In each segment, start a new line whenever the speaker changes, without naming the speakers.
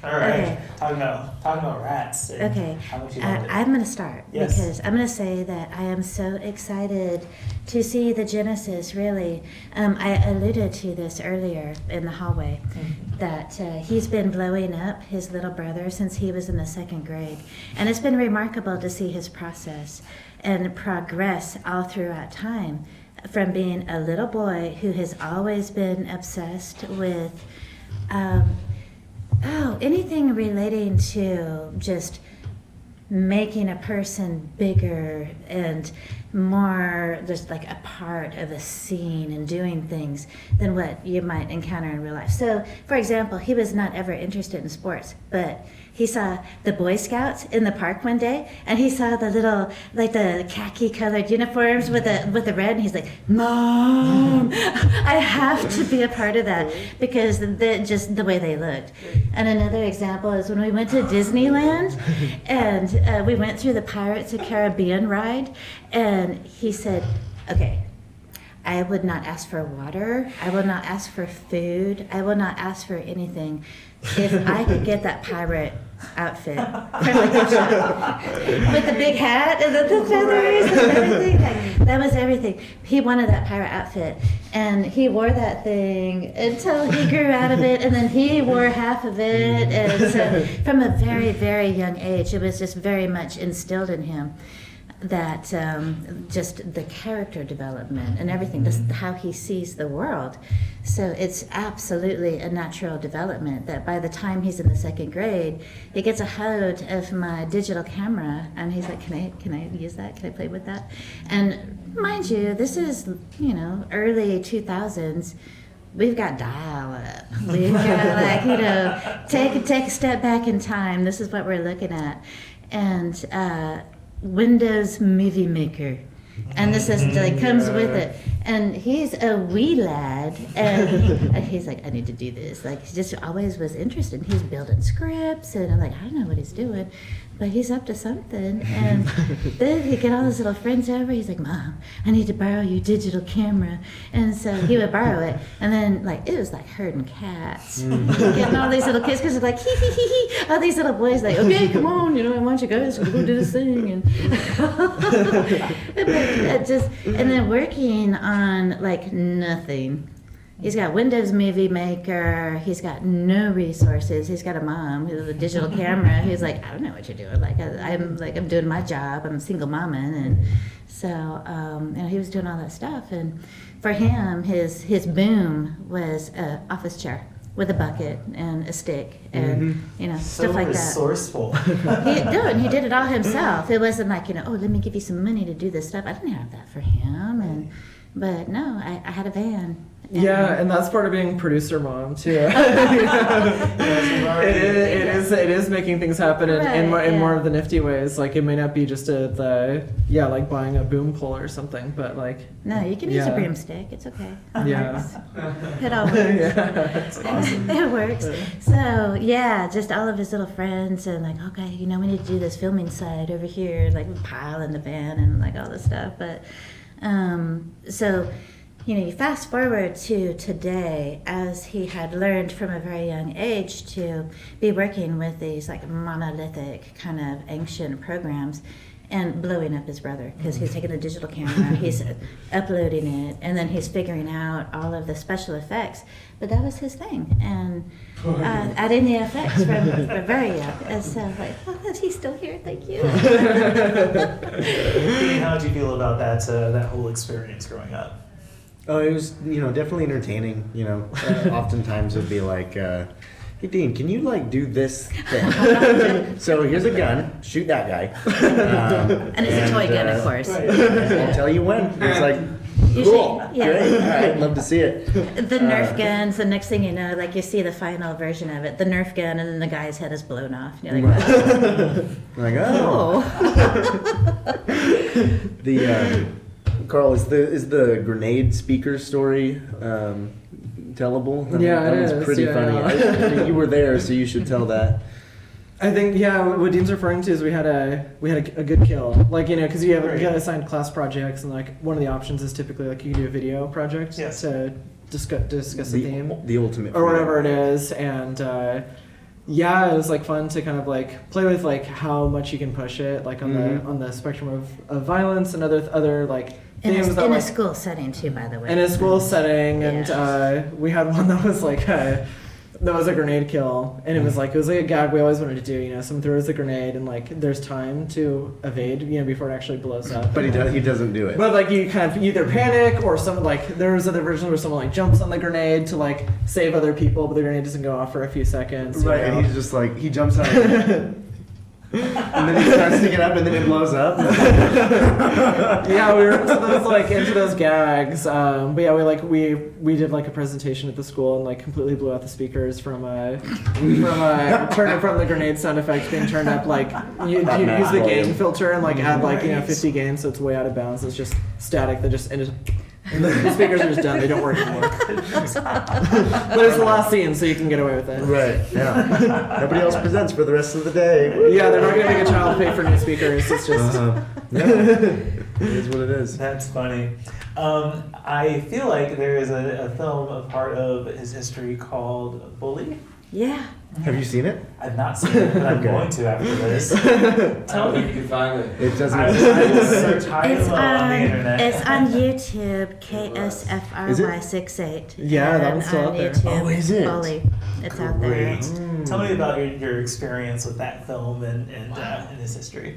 All right.
Okay.
Talking about rats. And
Okay,
how much you loved it.
I'm going to start
Yes.
because I'm going to say that I am so excited to see the genesis, really. I alluded to this earlier in the hallway, that he's been blowing up his little brother since he was in the 2nd grade. And it's been remarkable to see his process and progress all throughout time, from being a little boy who has always been obsessed with anything relating to just making a person bigger and more just like a part of a scene and doing things than what you might encounter in real life. So, for example, he was not ever interested in sports, but he saw the Boy Scouts in the park one day, and he saw the little, like the khaki-colored uniforms with the red, and he's like, "Mom, I have to be a part of that," because just the way they looked. And another example is when we went to Disneyland, and we went through the Pirates of the Caribbean ride, and he said, "Okay, I would not ask for water. I will not ask for food. I will not ask for anything if I could get that pirate outfit with the big hat and the feathers and everything. Like, that was everything. He wanted that pirate outfit, and he wore that thing until he grew out of it, and then he wore half of it. And so, from a very, very young age, it was just very much instilled in him that just the character development and everything, just how he sees the world. So it's absolutely a natural development that by the time he's in the 2nd grade, he gets a hold of my digital camera, and he's like, can I use that? Can I play with that? And mind you, this is, early 2000s. We've got dial-up. We've got, take a step back in time. This is what we're looking at. And Windows Movie Maker, and this is comes with it. And he's a wee lad, and he's like, "I need to do this." Like, he just always was interested. He's building scripts, and I'm like, I don't know what he's doing, but he's up to something. And then he get all his little friends over. He's like, "Mom, I need to borrow your digital camera," and so he would borrow it. And then it was like herding cats, getting all these little kids, because it's like hee hee hee hee. All these little boys like, "Okay, come on, why don't you guys go do this thing?" And and then working on nothing. He's got Windows Movie Maker. He's got no resources. He's got a mom who's a digital camera. He's like, "I don't know what you're doing. I'm doing my job. I'm a single mama," and so he was doing all that stuff. And for him, his boom was an office chair with a bucket and a stick and stuff like that.
So resourceful.
He did it all himself. It wasn't like, "Oh, let me give you some money to do this stuff." I didn't have that for him, but no, I had a van.
And that's part of being producer mom too. It is making things happen in more of the nifty ways. Like, it may not be just buying a boom pole or something, but
no, you can use a broomstick. It's okay. It works. It all works.
That's awesome.
It works. So just all of his little friends, and okay, we need to do this filming site over here, pile in the van and all this stuff. But so. You fast forward to today, as he had learned from a very young age to be working with these monolithic kind of ancient programs and blowing up his brother, because he's taking the digital camera, he's uploading it, and then he's figuring out all of the special effects. But that was his thing, and adding the effects from very young. And so he's still here, thank you.
Dean, how did you feel about that whole experience growing up?
Oh, it was, definitely entertaining. Oftentimes it'd be like, "Hey, Dean, can you do this thing?" So here's a gun, shoot that guy.
And it's a toy gun, of course.
I'll tell you when. It's like, cool, great, all right, love to see it.
The Nerf guns, the next thing you know, you see the final version of it, the Nerf gun, and then the guy's head is blown off. And you're like,
oh. Carl, is the grenade speaker story tellable?
Yeah,
that
it
was
is.
pretty funny. I mean, you were there, so you should tell that.
I think what Dean's referring to is we had a good kill, because you got assigned class projects, and one of the options is typically you can do a video project to discuss the theme,
the ultimate,
or whatever it is, and yeah, it was like fun to kind of like play with like how much you can push it, like on the spectrum of violence and other like themes that
in
like
a school setting too, by the way.
in a school setting, and
Yeah.
we had one that was like that was a grenade kill, and it was like a gag we always wanted to do. You know, someone throws a grenade, and like there's time to evade, you know, before it actually blows up.
But he doesn't do it.
But like you kind of either panic or someone like there's other versions where someone like jumps on the grenade to like save other people, but the grenade doesn't go off for a few seconds.
Right, and he's just like he jumps out. And then he starts to get up, and then it blows up.
Yeah, we were into those gags. But yeah, we did like a presentation at the school and like completely blew out the speakers from the grenade sound effect being turned up. Like you use the gain filter and like add like 50 gain, so it's way out of bounds. It's just static. That just ended. And the speakers are just done. They don't work anymore. But it's the last scene, so you can get away with it.
Right. Yeah. Nobody else presents for the rest of the day.
Yeah, they're not going to make a child pay for new speakers. It's just.
Yeah. It is what it is.
That's funny. I feel like there is a film, a part of his history called Bully.
Yeah.
Have you seen it?
I've not seen it, but I'm going to after this.
I don't think you can find it.
It doesn't.
I will search high and low on the internet.
It's on YouTube, KSFRY68.
Yeah, that one's still
on
out there.
YouTube,
Oh, is it?
Bully. It's out there.
Great. Tell me about your experience with that film and his history.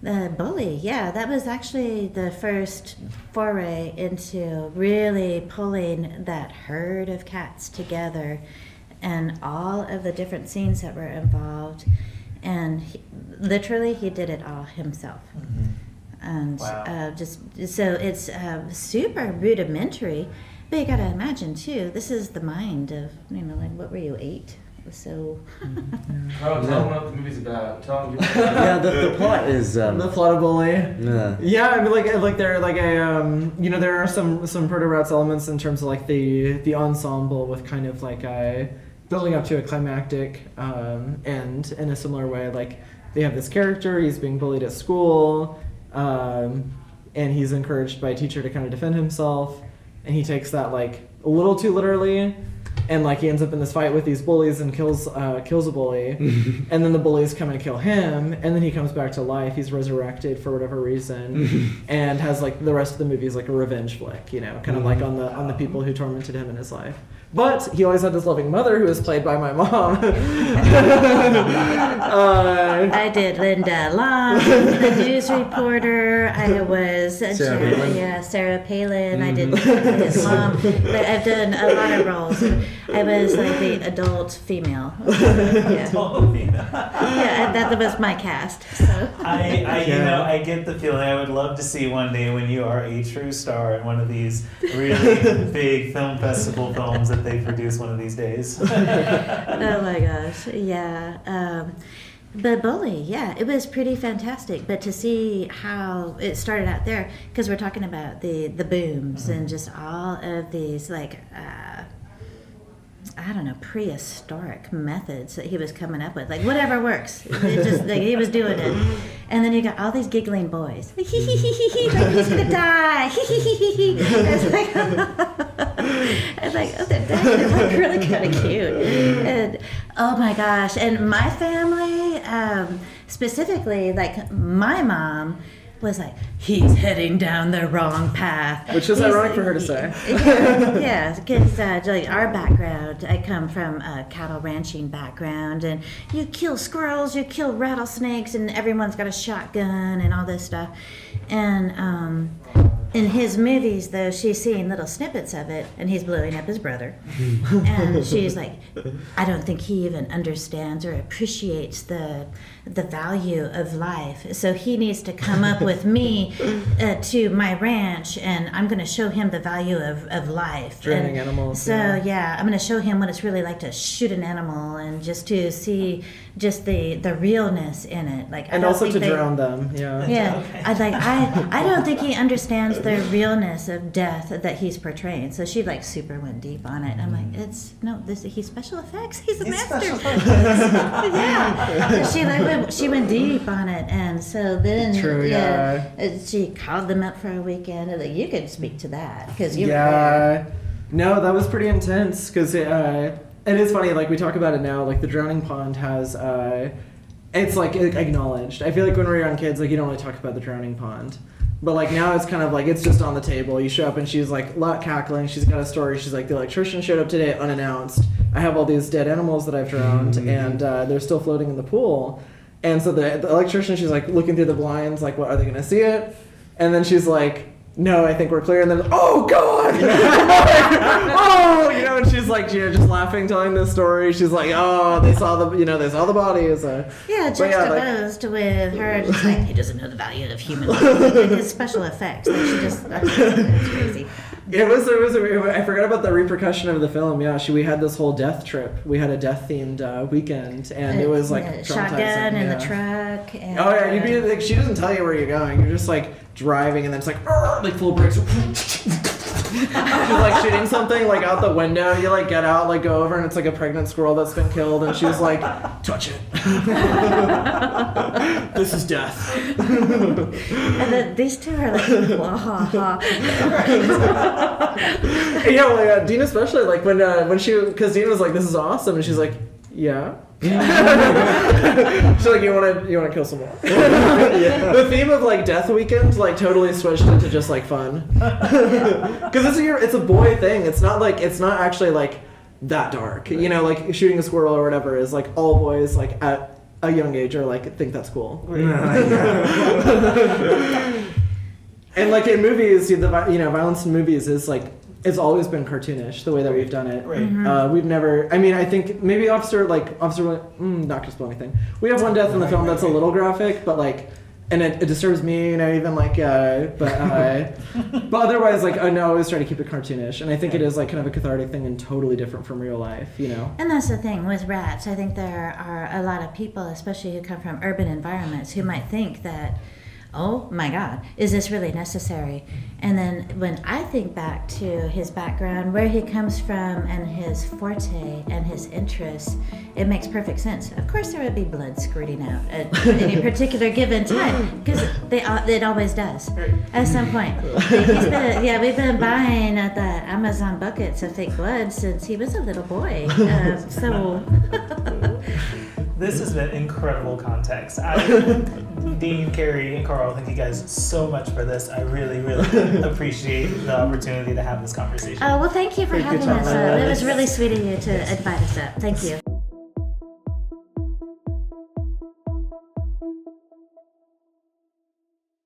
The Bully, yeah, that was actually the first foray into really pulling that herd of cats together and all of the different scenes that were involved. And literally, he did it all himself. And
Wow.
just so it's super rudimentary, but you got to imagine too. This is the mind of like what were you 8? So
Tell them what the movie's about. Tell them.
Yeah, the plot is.
The plot of Bully.
Yeah.
Yeah, I mean, like there are like a there are some proto rats elements in terms of like the ensemble with kind of like building up to a climactic end in a similar way. Like they have this character, he's being bullied at school, and he's encouraged by a teacher to kind of defend himself, and he takes that like a little too literally. And like he ends up in this fight with these bullies and kills a bully, and then the bullies come and kill him, and then he comes back to life. He's resurrected for whatever reason, and has like the rest of the movie is like a revenge flick, kind of like on the people who tormented him in his life. But he always had this loving mother who was played by my mom.
I did Linda Long, the news reporter. I was Sarah Palin. I did his mom. But I've done a lot of roles. I was like the adult female. Yeah, yeah, that was my cast. So.
I get the feeling I would love to see one day when you are a true star in one of these really big film festival films that they produce one of these days.
Oh my gosh, yeah. But Bully, yeah, it was pretty fantastic. But to see how it started out there, because we're talking about the booms and just all of these like I don't know, prehistoric methods that he was coming up with. Like, whatever works. It just, like, he was doing it. And then you got all these giggling boys. Like, like, he's gonna die. It's like, oh, they're dying. They're like really kind of cute. And, oh my gosh. And my family, specifically, like, my mom was like, he's heading down the wrong path.
Which is ironic for her to say.
Yeah, because like our background, I come from a cattle ranching background, and you kill squirrels, you kill rattlesnakes, and everyone's got a shotgun and all this stuff. And in his movies, though, she's seeing little snippets of it, and he's blowing up his brother. And she's like, I don't think he even understands or appreciates the value of life. So he needs to come up with me to my ranch, and I'm going to show him the value of life.
Training animals.
So, yeah, I'm going to show him what it's really like to shoot an animal, and just to see just the realness in it. Like,
and also to drown them, yeah.
Yeah,
Okay.
I don't think he understands the realness of death that he's portraying. So she like super went deep on it. I'm like, he's special effects. He's a master. Yeah, she went deep on it, and so then she called them up for a weekend. And like, you could speak to that because you were there.
No, that was pretty intense because It is funny, like we talk about it now, like the drowning pond has, it's like acknowledged. I feel like when we're young kids, like you don't really talk about the drowning pond. But like now it's kind of like, it's just on the table. You show up and she's like cackling, she's got a story, she's like, the electrician showed up today unannounced. I have all these dead animals that I've drowned and they're still floating in the pool. And so the electrician, she's like looking through the blinds, like, what, are they gonna see it? And then she's like, no, I think we're clear. And then, oh God! Oh, and she's like, just laughing, telling this story. She's like, oh, they saw the bodies.
Yeah, juxtaposed with her just like, he doesn't know the value of human life. Like his special effects. Like it's crazy.
It was. I forgot about the repercussion of the film. Yeah, we had this whole death trip. We had a death themed weekend, and it was like
shotgun in the truck. And,
oh yeah, you'd be like, she doesn't tell you where you're going. You're just like driving, and then it's like full brakes. She's like shooting something like out the window. You like get out, like go over, and it's like a pregnant squirrel that's been killed, and she's like, touch it. This is death.
And then these two are like, wah ha ha.
Yeah, Dean especially, like when because Dean was like, this is awesome, and she's like, yeah. She's like, you want to kill someone. Yeah. The theme of like Death Weekend like totally switched into just like fun, because it's a boy thing. It's not actually like that dark. Like shooting a squirrel or whatever is like all boys like at a young age are like think that's cool. And like in movies, violence in movies is like, it's always been cartoonish the way that we've done it.
Right.
Mm-hmm.
We've never. I mean, I think maybe not to spoil anything. We have one death in the film that's a little graphic, but like, and it disturbs me, even like, but otherwise, like, I always try to keep it cartoonish, and I think it is like kind of a cathartic thing and totally different from real life,
And that's the thing with rats. I think there are a lot of people, especially who come from urban environments, who might think that, oh my God, is this really necessary? And then when I think back to his background, where he comes from, and his forte and his interests, it makes perfect sense. Of course, there would be blood squirting out at any particular given time, because it always does at some point. We've been buying at the Amazon buckets of fake blood since he was a little boy.
This has been incredible context. Dean, Kerri, and Carl, thank you guys so much for this. I really, really appreciate the opportunity to have this conversation.
Well, thank you for having us up. It was really sweet of you to invite us up. Thank you.